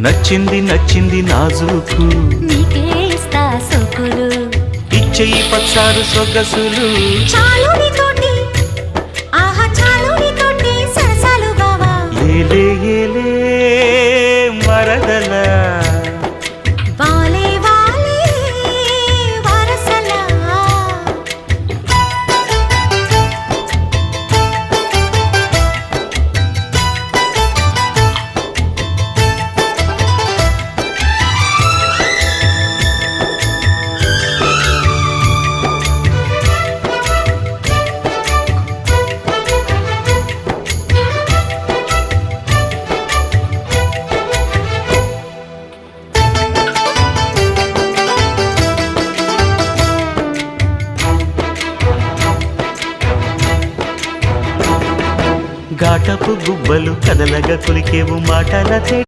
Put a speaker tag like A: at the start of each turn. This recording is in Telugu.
A: నచ్చింది నచ్చింది నాజూకు
B: నీకే ఇస్తా సోకులు
A: ఇచ్చేయి పచ్చారు సొగసులు
B: చాలు నీతోటి ఆహా చాలు నీతోటి సరసాలు బావా
A: ఏలే ఏలే మరదలా
B: వాలే వాలే వరసలా
A: ఘాటపు గుబ్బలు కదలగా కొలికేవు మాటల